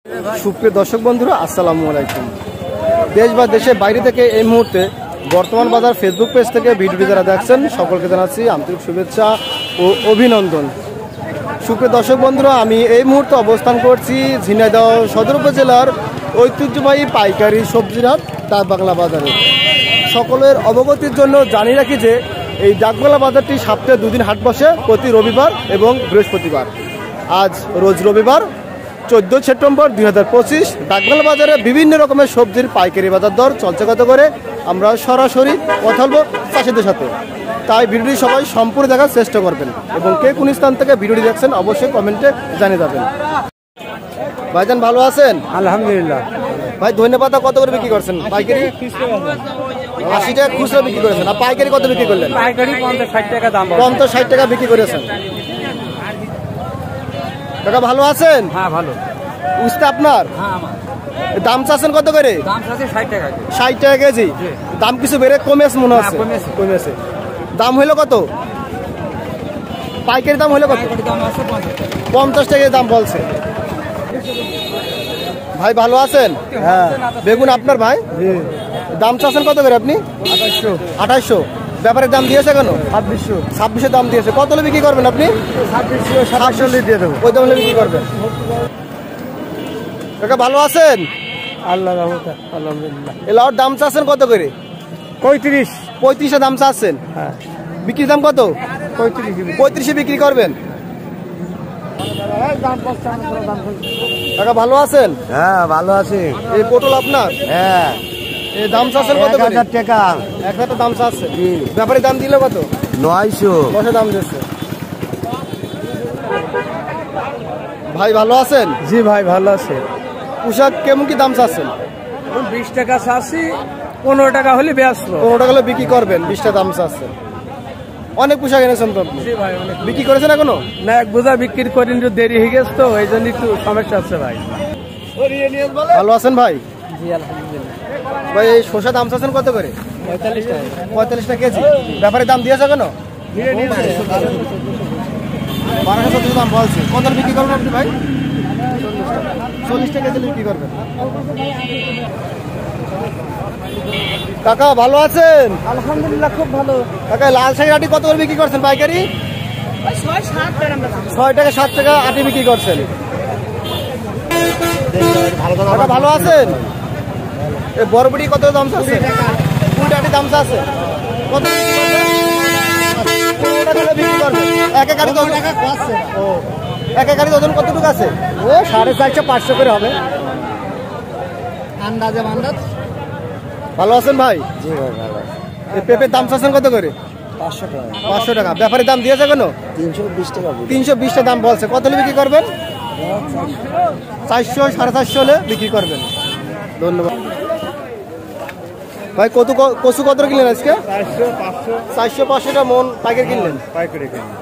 সুপ্রিয় দর্শক বন্ধুরা, আসসালামু আলাইকুম। দেশ বা দেশের বাইরে থেকে এই মুহূর্তে বর্তমান বাজার ফেসবুক পেজ থেকে ভিডিওটি যারা দেখছেন সকলকে জানাচ্ছি আন্তরিক শুভেচ্ছা ও অভিনন্দন। সুপ্রিয় দর্শক বন্ধুরা, আমি এই মুহূর্তে অবস্থান করছি ঝিনাইদহ সদর উপজেলার ঐতিহ্যবাহী পাইকারি সবজির হাট ডাকবাংলা বাজারে। সকলের অবগতির জন্য জানিয়ে রাখি যে এই ডাকবাংলা বাজারটি সপ্তাহে দুদিন হাট বসে, প্রতি রবিবার এবং বৃহস্পতিবার। আজ রোজ রবিবার 14 সেপ্টেম্বর 2025। ডাকবাংলা বাজারে বিভিন্ন রকমের সবজির পাইকারি বাজার দর চলছে কত করে আমরা সরাসরি কথা বলবো চাষিদের সাথে। তাই ভিডিওটি সবাই সম্পূর্ণ দেখার চেষ্টা করবেন এবং কে কোন স্থান থেকে ভিডিওটি দেখছেন অবশ্যই কমেন্টে জানিয়ে যাবেন। ভাইজান ভালো আছেন? আলহামদুলিল্লাহ। ভাই ধন্যবাদ। কত করে বিক্রি করছেন? পাইকারি 80 টাকা খুচরা বিক্রি করেছেন, আর পাইকারি কত বিক্রি করলেন? পাইকারি 50-60 টাকা দাম। 50-60 টাকা বিক্রি করেছেন। কাকা ভালো আছেন? হ্যাঁ ভালো। উস্তা আপনার? হ্যাঁ আমার। দাম চাচ্ছেন কত করে? দাম আছে 60 টাকা। 60 টাকা কেজি। দাম কিছু বেড়ে কমেছে মনে হচ্ছে? কমেছে। দাম হইলো কত? পাইকারি দাম হইলো কত? দাম আছে 50 টাকা দাম বলছে। ভাই ভালো আছেন? হ্যাঁ। বেগুন আপনার ভাই? দাম চাচ্ছেন কত করে আপনি? 2800। ব্যাপারের দাম দিয়েছে কেন? 2600 দাম দিয়েছে। কত হলে বিক্রি করবেন আপনি? 2700 দিয়ে দেবো। ওই দাম হলে বিক্রি করবেন। কাকা ভালো আছেন? আল্লাহ রহমতে আলহামদুলিল্লাহ। এলাওর দাম চাচ্ছেন কত করে? 35 দাম চাচ্ছেন। হ্যাঁ। বিক্রির দাম কত? 35 বিক্রি করবেন। কাকা ভালো আছেন? হ্যাঁ ভালো আছি। এই পটল আপনার? হ্যাঁ। এই দাম চাচ্ছেন কত করে? 1000 টাকা। 1000 দাম চাচ্ছে। ব্যাপারে দাম দিলে কত? 900। 10 দাম দিচ্ছে। ভাই ভালো আছেন? জি ভাই ভালো আছে। পোশাক কেমন কি দাম চাচ্ছেন? 20 টাকা চাচ্ছি, 15 টাকা হলে ব্যস্ত। 15 টাকা হলে বিক্রি করবেন। 20 টাকা দাম চাচ্ছেন। অনেক পোশাক এনেছেন তো আপনি? জি ভাই অনেক। বিক্রি করেছেন এখনো? না, এক বোঝা বিক্রি করেন, একটু দেরি হয়ে গেছে তো এই জন্য একটু সমস্যা আছে ভাই। ভালো আছেন ভাই? জি আলহামদুলিল্লাহ। ভাই এই শসা দাম চাচ্ছেন কত করে? 45 টাকা। 45 টাকা কেজি। ব্যাপারে দাম দিয়েছে কেন? 1214 দাম বলছে। কত বিক্রি করবেন আপনি ভাই? 40 টাকা কেজি বিক্রি করবেন। কাকা ভালো আছেন? আলহামদুলিল্লাহ খুব ভালো। কাকা লাল শাকের আটি কত করে বিক্রি করছেন পাইকারি? 6 টাকা 7 টাকা আটি বিক্রি করছেন। কাকা ভালো আছেন? এই বরবটি কত দাম চাচ্ছে? 20 টাকা দাম চাচ্ছে। কত বিক্রি করবেন? 15 টাকা বিক্রি করবেন। এক গাড়ি ওজন আছে। ও এক গাড়ি ওজন কতটুকু আছে? ও 450-500 করে হবে আন্দাজে। ভালো আছেন ভাই? জি ভাই ভালো। এই পেঁপের দাম চাচ্ছেন কত করে? 500 টাকা। 500 টাকা। ব্যাপারে দাম দিয়েছে কেন? 320 টাকা। 320 টাকা দাম বলছে। কত হলে বিক্রি করবেন? 400 450 হলে বিক্রি করবেন। ধন্যবাদ ভাই। কচু কত কিনলেন আজকে? 400-500 টাকা মন পাইকারি কিনলেন? পাইকারি কিনলেন।